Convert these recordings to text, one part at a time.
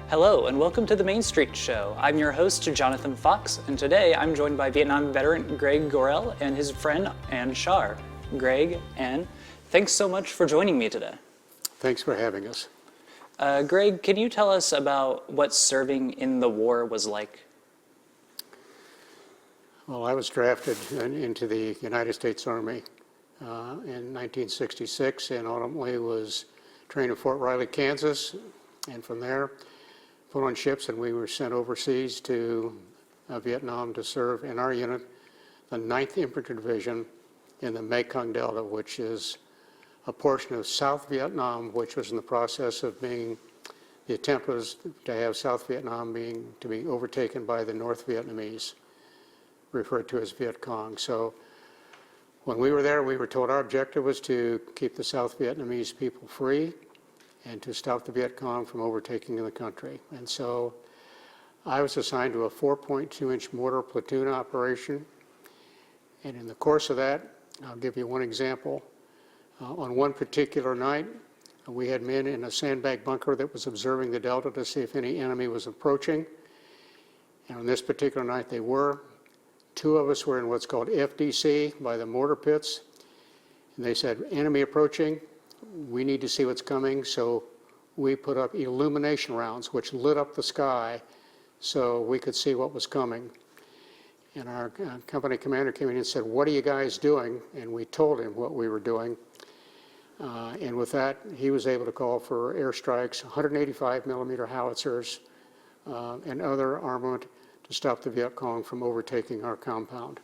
Hello, and welcome to the Mainstreet Show. I'm your host, Jonathan Fox, and today I'm joined by Vietnam veteran Greg Gorrell and his friend Ann Schar. Greg, Ann, thanks so much for joining me today. Thanks for having us. Greg, can you tell us about what serving in the war was like? Well, I was drafted into the United States Army in 1966 and ultimately was trained at Fort Riley, Kansas, and from there put on ships and we were sent overseas to Vietnam to serve in our unit, the 9th Infantry Division in the Mekong Delta, which is a portion of South Vietnam, which was in the process of being, the attempt was to have South Vietnam to be overtaken by the North Vietnamese, referred to as Viet Cong. So when we were there, we were told our objective was to keep the South Vietnamese people free and to stop the Viet Cong from overtaking the country. And so I was assigned to a 4.2-inch mortar platoon operation. And in the course of that, I'll give you one example. On one particular night, we had men in a sandbag bunker that was observing the Delta to see if any enemy was approaching. And on this particular night, they were. 2 of us were in what's called FDC by the mortar pits. And they said, enemy approaching, we need to see what's coming. So we put up illumination rounds, which lit up the sky so we could see what was coming. And our company commander came in and said, what are you guys doing? And we told him what we were doing. And with that, he was able to call for airstrikes, 185 millimeter howitzers, and other armament to stop the Viet Cong from overtaking our compound.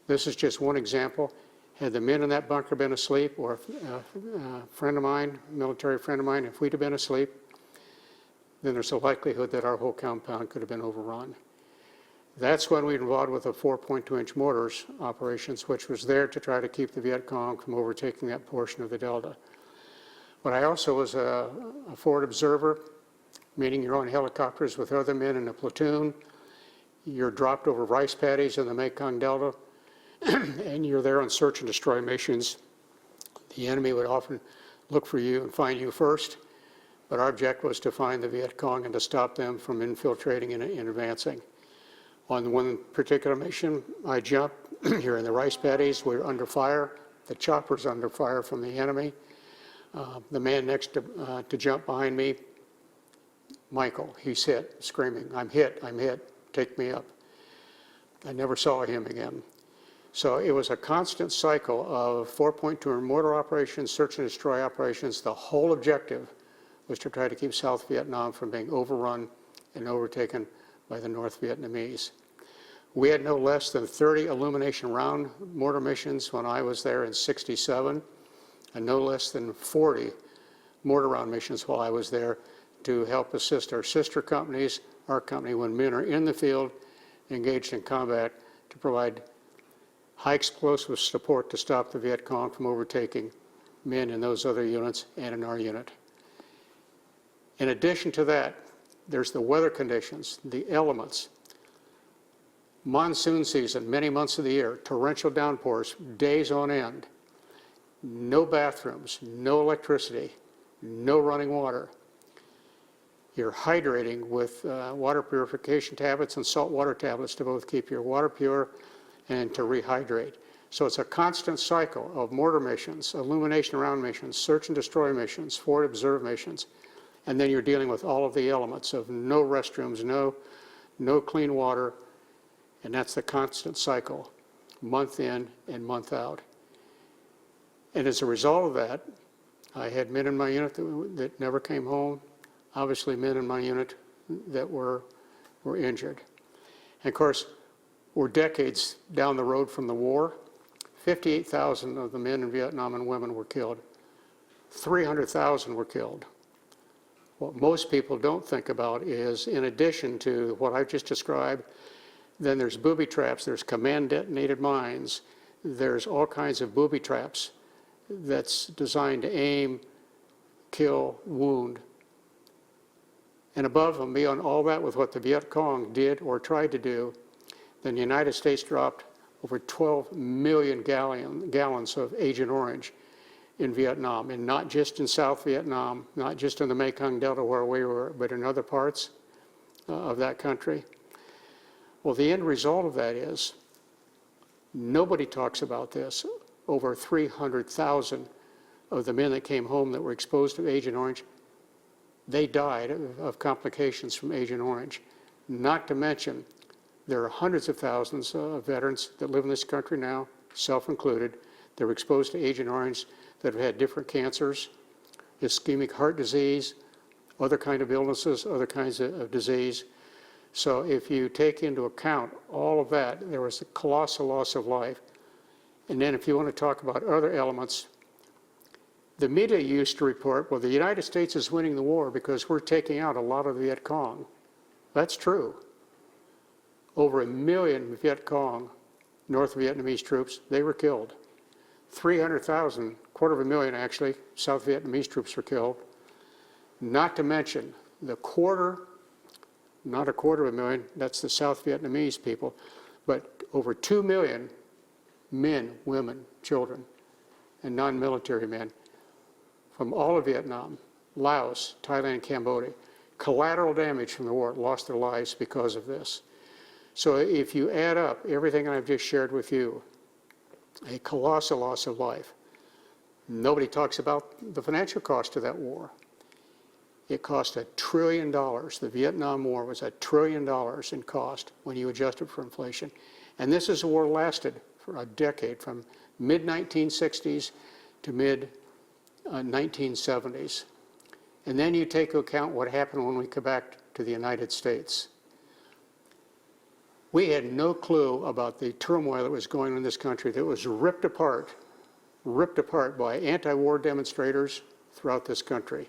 This is just one example. Had the men in that bunker been asleep, or a friend of mine, military friend of mine, if we'd have been asleep, then there's a likelihood that our whole compound could have been overrun. That's when we were involved with the 4.2-inch mortars operations, which was there to try to keep the Viet Cong from overtaking that portion of the Delta. But I also was a forward observer, meaning you're on helicopters with other men in a platoon. You're dropped over rice paddies in the Mekong Delta, and you're there on search and destroy missions. The enemy would often look for you and find you first, but our objective was to find the Viet Cong and to stop them from infiltrating and advancing. On one particular mission, I jumped. You're in the rice paddies. We're under fire. The chopper's under fire from the enemy. The man next to jump behind me, Michael, he's hit, screaming, I'm hit, take me up. I never saw him again. So it was a constant cycle of 4.2 mortar operations, search and destroy operations. The whole objective was to try to keep South Vietnam from being overrun and overtaken by the North Vietnamese. We had no less than 30 illumination round mortar missions when I was there in '67, and no less than 40 mortar round missions while I was there to help assist our sister companies, our company, when men are in the field, engaged in combat, to provide high explosive support to stop the Viet Cong from overtaking men in those other units and in our unit. In addition to that, there's the weather conditions, the elements. Monsoon season, many months of the year, torrential downpours, days on end, no bathrooms, no electricity, no running water. You're hydrating with water purification tablets and salt water tablets to both keep your water pure and to rehydrate. So it's a constant cycle of mortar missions, illumination round missions, search and destroy missions, forward observe missions, and then you're dealing with all of the elements of no restrooms, no clean water, and that's the constant cycle, month in and month out. And as a result of that, I had men in my unit that never came home, obviously men in my unit that were injured. And of course, we're decades down the road from the war. 58,000 of the men in Vietnam and women were killed. 300,000 were killed. What most people don't think about is, in addition to what I've just described, then there's booby traps, there's command detonated mines, there's all kinds of booby traps that's designed to aim, kill, wound. And above and beyond all that, with what the Viet Cong did or tried to do, then the United States dropped over 12 million gallons of Agent Orange in Vietnam, and not just in South Vietnam, not just in the Mekong Delta where we were, but in other parts of that country. Well, the end result of that is nobody talks about this. Over 300,000 of the men that came home that were exposed to Agent Orange, they died of complications from Agent Orange. Not to mention, there are hundreds of thousands of veterans that live in this country now, self-included, that were exposed to Agent Orange that have had different cancers, ischemic heart disease, other kind of illnesses, other kinds of disease. So if you take into account all of that, there was a colossal loss of life. And then if you want to talk about other elements, the media used to report, well, the United States is winning the war because we're taking out a lot of the Viet Cong. That's true. Over 1 million Viet Cong, North Vietnamese troops, they were killed. 300,000, 250,000 actually, South Vietnamese troops were killed. Not to mention the quarter, not 250,000, that's the South Vietnamese people, but over 2 million men, women, children, and non-military men from all of Vietnam, Laos, Thailand, Cambodia, collateral damage from the war, lost their lives because of this. So if you add up everything I've just shared with you, a colossal loss of life. Nobody talks about the financial cost of that war. It cost $1 trillion. The Vietnam War was $1 trillion in cost when you adjust it for inflation. And this is a war lasted for a decade, from mid-1960s to mid-1970s. And then you take into account what happened when we come back to the United States. We had no clue about the turmoil that was going on in this country that was ripped apart by anti-war demonstrators throughout this country.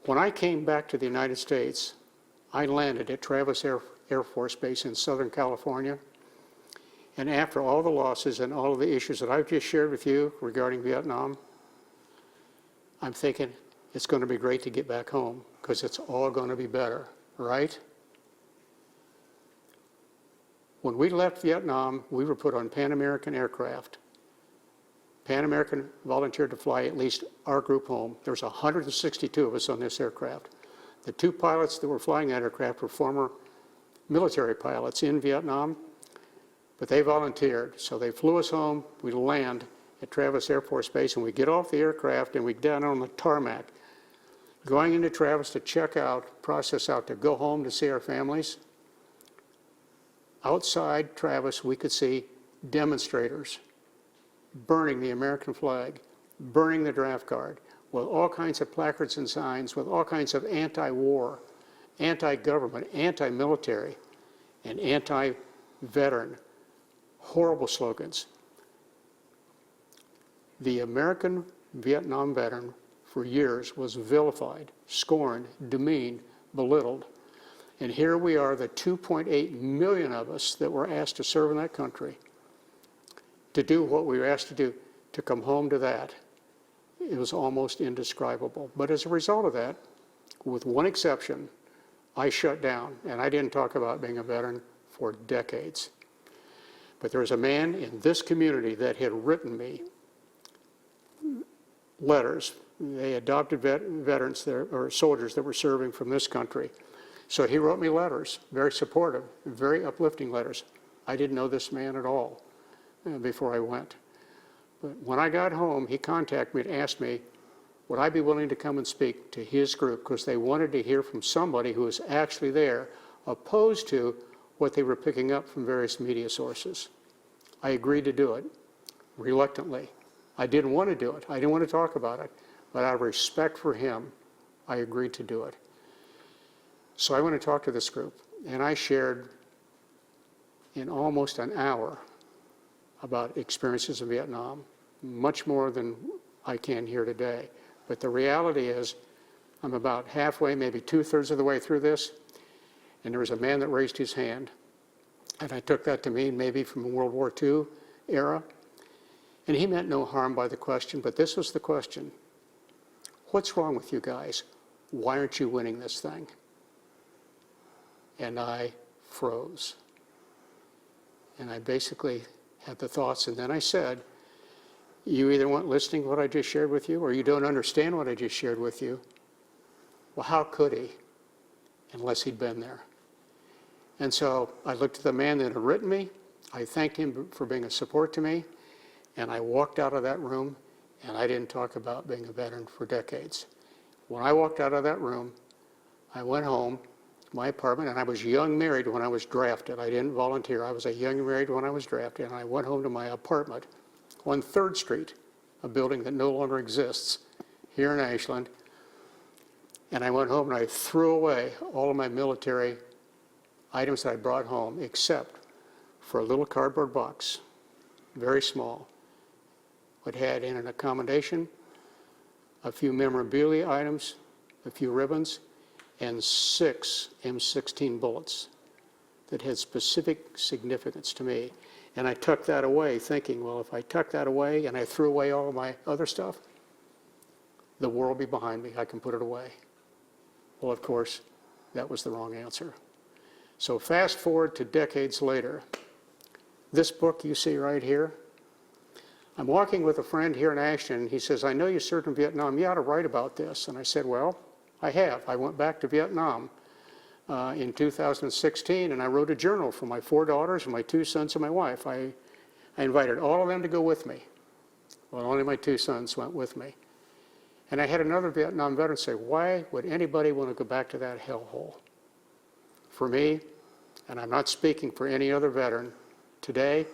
When I came back to the United States, I landed at Travis Air Force Base in Southern California. And after all the losses and all of the issues that I've just shared with you regarding Vietnam, I'm thinking it's going to be great to get back home because it's all going to be better, right? When we left Vietnam, we were put on Pan American aircraft. Pan American volunteered to fly at least our group home. There was 162 of us on this aircraft. The 2 pilots that were flying that aircraft were former military pilots in Vietnam, but they volunteered. So they flew us home. We land at Travis Air Force Base, and we get off the aircraft, and we get down on the tarmac, going into Travis to check out, process out, to go home to see our families. Outside Travis, we could see demonstrators burning the American flag, burning the draft card, with all kinds of placards and signs, with all kinds of anti-war, anti-government, anti-military, and anti-veteran, horrible slogans. The American Vietnam veteran for years was vilified, scorned, demeaned, belittled. And here we are, the 2.8 million of us that were asked to serve in that country, to do what we were asked to do, to come home to that. It was almost indescribable. But as a result of that, with one exception, I shut down, and I didn't talk about being a veteran for decades. But there was a man in this community that had written me letters. They adopted veterans there, or soldiers that were serving from this country. So he wrote me letters, very supportive, very uplifting letters. I didn't know this man at all before I went. But when I got home, he contacted me and asked me, would I be willing to come and speak to his group, because they wanted to hear from somebody who was actually there, opposed to what they were picking up from various media sources. I agreed to do it, reluctantly. I didn't want to do it. I didn't want to talk about it. But out of respect for him, I agreed to do it. So I went to talk to this group, and I shared in almost an hour about experiences in Vietnam, much more than I can here today. But the reality is, I'm about halfway, maybe 2/3 of the way through this, and there was a man that raised his hand, and I took that to mean maybe from World War II era, and he meant no harm by the question, but this was the question: what's wrong with you guys? Why aren't you winning this thing? And I froze. And I basically had the thoughts, and then I said, you either weren't listening to what I just shared with you, or you don't understand what I just shared with you. Well, how could he, unless he'd been there? And so I looked at the man that had written me, I thanked him for being a support to me, and I walked out of that room, and I didn't talk about being a veteran for decades. When I walked out of that room, I went home to my apartment, and I was young married when I was drafted. I didn't volunteer. I was a young married when I was drafted, and I went home to my apartment on 3rd Street, a building that no longer exists here in Ashland. And I went home and I threw away all of my military items that I brought home, except for a little cardboard box, very small. It had in an accommodation, a few memorabilia items, a few ribbons, and 6 M16 bullets that had specific significance to me. And I tucked that away thinking, well, if I tuck that away and I threw away all of my other stuff, the world will be behind me. I can put it away. Well, of course, that was the wrong answer. So fast forward to decades later. This book you see right here, I'm walking with a friend here in Ashton. He says, I know you served in Vietnam. You ought to write about this. And I said, well, I have. I went back to Vietnam in 2016, and I wrote a journal for my 4 daughters and my 2 sons and my wife. I invited all of them to go with me. Well, only my 2 sons went with me. And I had another Vietnam veteran say, why would anybody want to go back to that hellhole? For me, and I'm not speaking for any other veteran today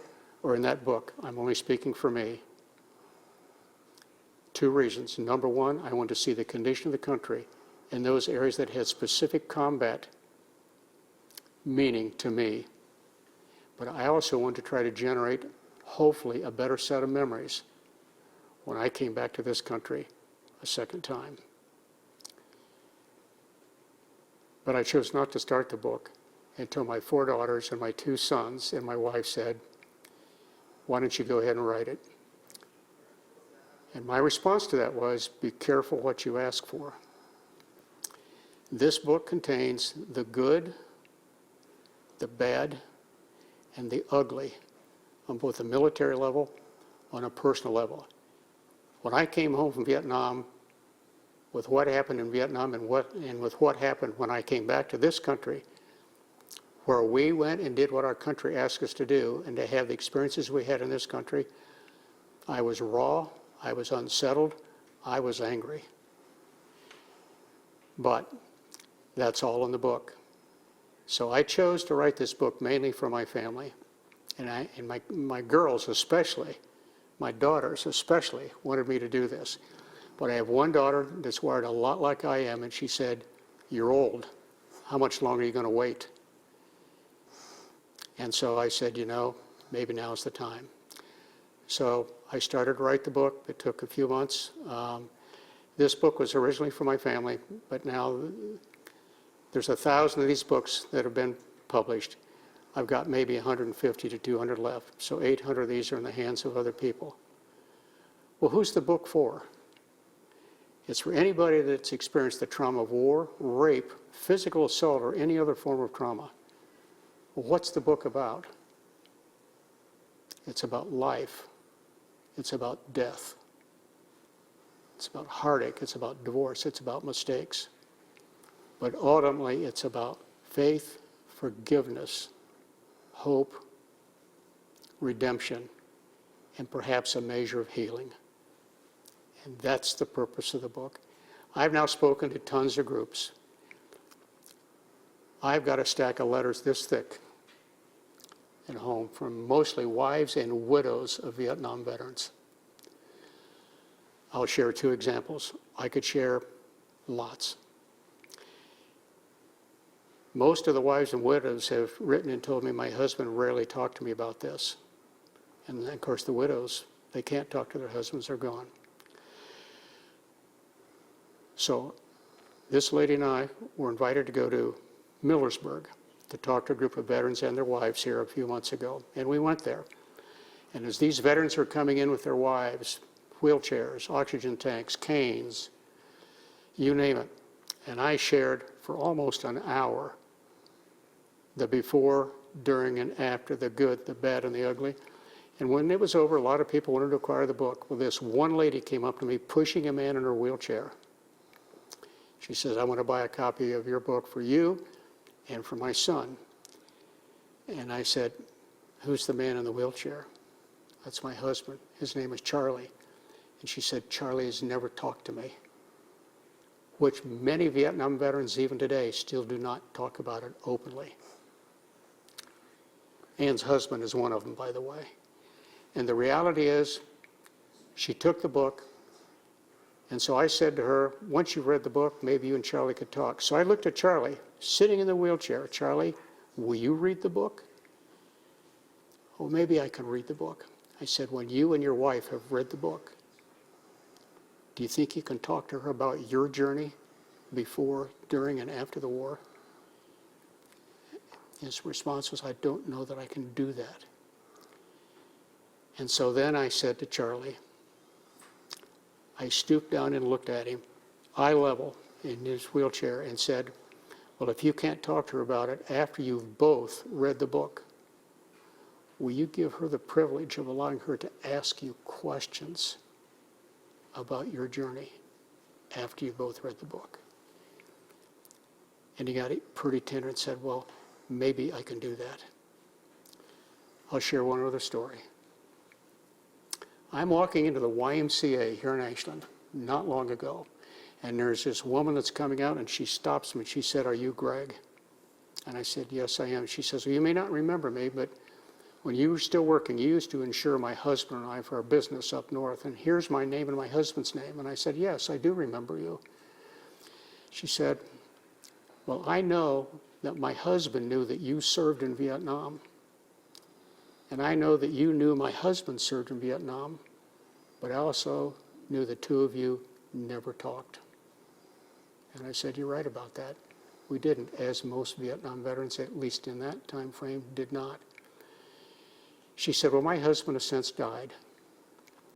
or in that book, I'm only speaking for me. 2 reasons. Number 1, I want to see the condition of the country in those areas that had specific combat meaning to me. But I also want to try to generate, hopefully, a better set of memories when I came back to this country a second time. But I chose not to start the book until my 4 daughters and my 2 sons and my wife said, why don't you go ahead and write it? And my response to that was, be careful what you ask for. This book contains the good, the bad, and the ugly on both a military level, on a personal level. When I came home from Vietnam, with what happened in Vietnam and with what happened when I came back to this country, where we went and did what our country asked us to do and to have the experiences we had in this country, I was raw, I was unsettled, I was angry. But that's all in the book. So I chose to write this book mainly for my family. And my girls especially, my daughters especially, wanted me to do this. But I have one daughter that's wired a lot like I am, and she said, you're old. How much longer are you going to wait? And so I said, you know, maybe now's the time. So I started to write the book. It took a few months. This book was originally for my family, but now there's 1,000 of these books that have been published. I've got maybe 150 to 200 left, so 800 of these are in the hands of other people. Well, who's the book for? It's for anybody that's experienced the trauma of war, rape, physical assault, or any other form of trauma. Well, what's the book about? It's about life. It's about death. It's about heartache. It's about divorce. It's about mistakes. But ultimately, it's about faith, forgiveness, hope, redemption, and perhaps a measure of healing. And that's the purpose of the book. I've now spoken to tons of groups. I've got a stack of letters this thick at home from mostly wives and widows of Vietnam veterans. I'll share 2 examples. I could share lots. Most of the wives and widows have written and told me my husband rarely talked to me about this. And then, of course, the widows, they can't talk to their husbands, they're gone. So this lady and I were invited to go to Millersburg to talk to a group of veterans and their wives here a few months ago. And we went there. And as these veterans were coming in with their wives, wheelchairs, oxygen tanks, canes, you name it. And I shared for almost an hour the before, during, and after, the good, the bad, and the ugly. And when it was over, a lot of people wanted to acquire the book. Well, this one lady came up to me pushing a man in her wheelchair. She says, I want to buy a copy of your book for you and for my son. And I said, who's the man in the wheelchair? That's my husband. His name is Charlie. And she said, Charlie has never talked to me, which many Vietnam veterans even today still do not talk about it openly. Ann's husband is one of them, by the way. And the reality is, she took the book, and so I said to her, once you've read the book, maybe you and Charlie could talk. So I looked at Charlie, sitting in the wheelchair. Charlie, will you read the book? Oh, maybe I can read the book. I said, when you and your wife have read the book, do you think you can talk to her about your journey before, during, and after the war? His response was, I don't know that I can do that. And so then I said to Charlie, I stooped down and looked at him, eye level, in his wheelchair, and said, well, if you can't talk to her about it after you've both read the book, will you give her the privilege of allowing her to ask you questions about your journey after you both read the book? And he got it pretty tender and said, well, maybe I can do that. I'll share one other story. I'm walking into the YMCA here in Ashland not long ago, and there's this woman that's coming out, and she stops me. She said, are you Greg? And I said, yes, I am. She says, well, you may not remember me, but when you were still working, you used to insure my husband and I for our business up north, and here's my name and my husband's name. And I said, yes, I do remember you. She said, well, I know that my husband knew that you served in Vietnam, and I know that you knew my husband served in Vietnam, but I also knew the two of you never talked. And I said, you're right about that. We didn't, as most Vietnam veterans, at least in that time frame, did not. She said, well, my husband has since died.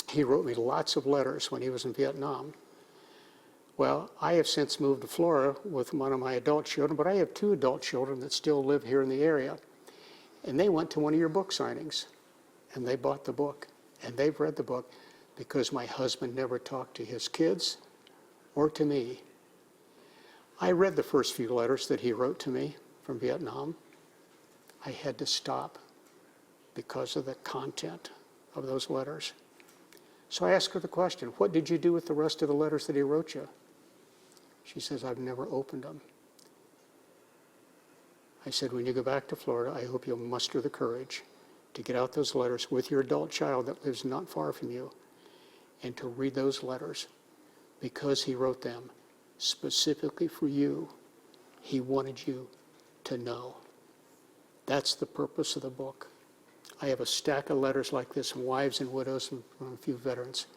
He wrote me lots of letters when he was in Vietnam. Well, I have since moved to Florida with one of my adult children, but I have two adult children that still live here in the area. And they went to one of your book signings, and they bought the book, and they've read the book because my husband never talked to his kids or to me. I read the first few letters that he wrote to me from Vietnam. I had to stop because of the content of those letters. So I asked her the question, what did you do with the rest of the letters that he wrote you? She says, I've never opened them. I said, when you go back to Florida, I hope you'll muster the courage to get out those letters with your adult child that lives not far from you and to read those letters because he wrote them specifically for you. He wanted you to know. That's the purpose of the book. I have a stack of letters like this from wives and widows and from a few veterans,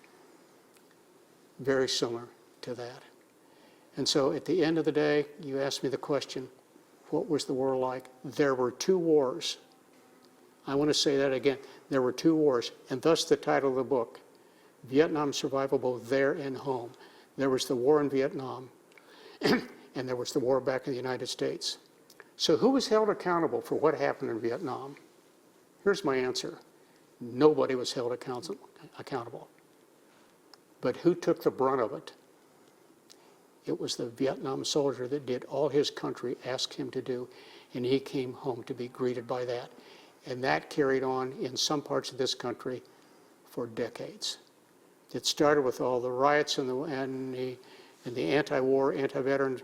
very similar to that. And so at the end of the day, you asked me the question, what was the war like? There were two wars. I want to say that again. There were two wars, and thus the title of the book, Vietnam Survival Both There and Home. There was the war in Vietnam, and there was the war back in the United States. So who was held accountable for what happened in Vietnam? Here's my answer. Nobody was held accountable. But who took the brunt of it? It was the Vietnam soldier that did all his country asked him to do, and he came home to be greeted by that. And that carried on in some parts of this country for decades. It started with all the riots and the anti-war, anti-veteran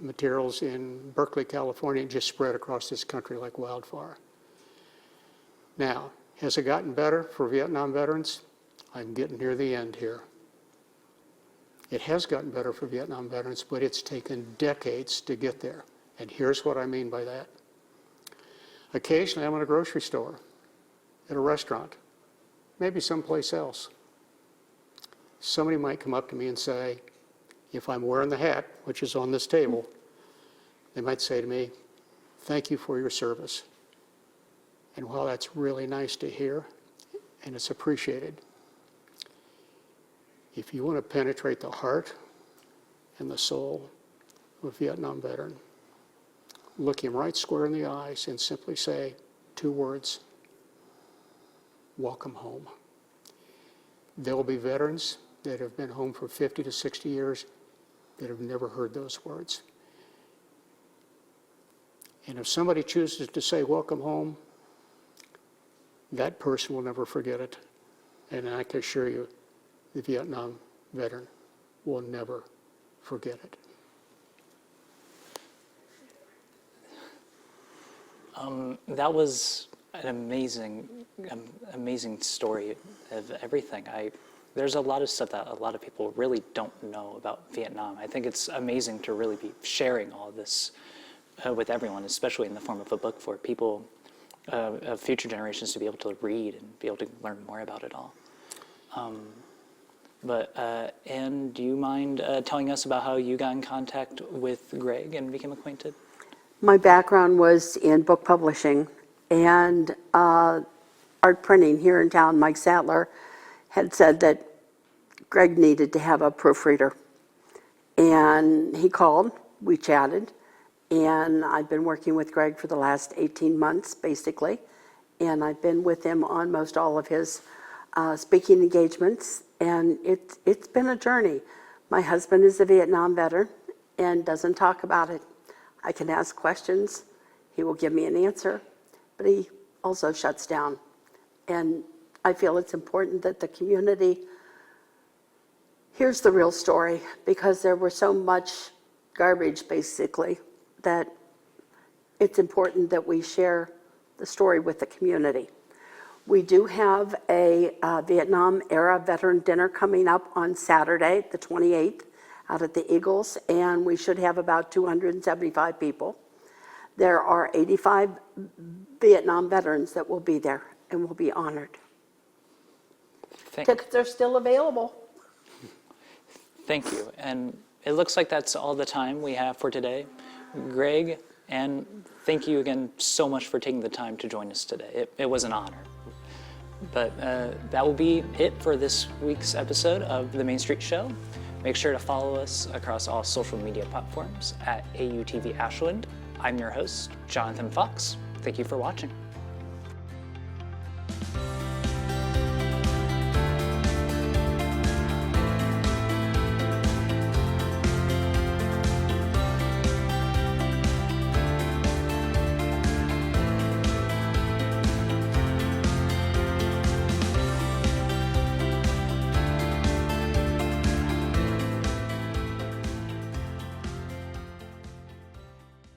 materials in Berkeley, California, and just spread across this country like wildfire. Now, has it gotten better for Vietnam veterans? I'm getting near the end here. It has gotten better for Vietnam veterans, but it's taken decades to get there. And here's what I mean by that. Occasionally, I'm in a grocery store, at a restaurant, maybe someplace else. Somebody might come up to me and say, if I'm wearing the hat, which is on this table, they might say to me, thank you for your service. And while that's really nice to hear, and it's appreciated, if you want to penetrate the heart and the soul of a Vietnam veteran, look him right square in the eyes and simply say two words, welcome home. There will be veterans that have been home for 50 to 60 years that have never heard those words. And if somebody chooses to say welcome home, that person will never forget it. And I can assure you, the Vietnam veteran will never forget it. That was an amazing story of everything. There's a lot of stuff that a lot of people really don't know about Vietnam. I think it's amazing to really be sharing all this with everyone, especially in the form of a book for people of future generations to be able to read and be able to learn more about it all. Anne, do you mind telling us about how you got in contact with Greg and became acquainted? My background was in book publishing and art printing here in town. Mike Sattler had said that Greg needed to have a proofreader. And he called, we chatted, and I've been working with Greg for the last 18 months, basically. And I've been with him on most all of his speaking engagements, and it's been a journey. My husband is a Vietnam veteran and doesn't talk about it. I can ask questions, he will give me an answer, but he also shuts down. And I feel it's important that the community hears the real story, because there was so much garbage, basically, that it's important that we share the story with the community. We do have a Vietnam-era veteran dinner coming up on Saturday, the 28th, out at the Eagles, and we should have about 275 people. There are 85 Vietnam veterans that will be there and will be honored. Tickets are still available. Thank you. And it looks like that's all the time we have for today. Greg, and thank you again so much for taking the time to join us today. It was an honor. But that will be it for this week's episode of The Mainstreet Show. Make sure to follow us across all social media platforms at AUTV Ashland. I'm your host, Jonathan Fox. Thank you for watching.